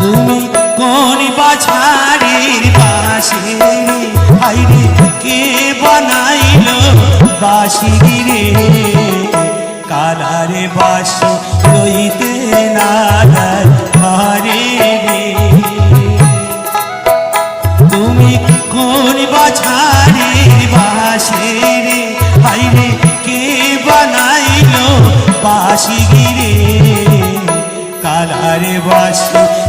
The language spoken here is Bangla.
তুমি কোন বাছারির পাশে হাইরে কে বানাইলো বাঁশি রে কালারে বাঁশি লইতে না ঘরে রে তুমি কোন বাছারির বাঁশি রে হাইরে কে বানাইলো বাঁশি রে কালারে বাঁশি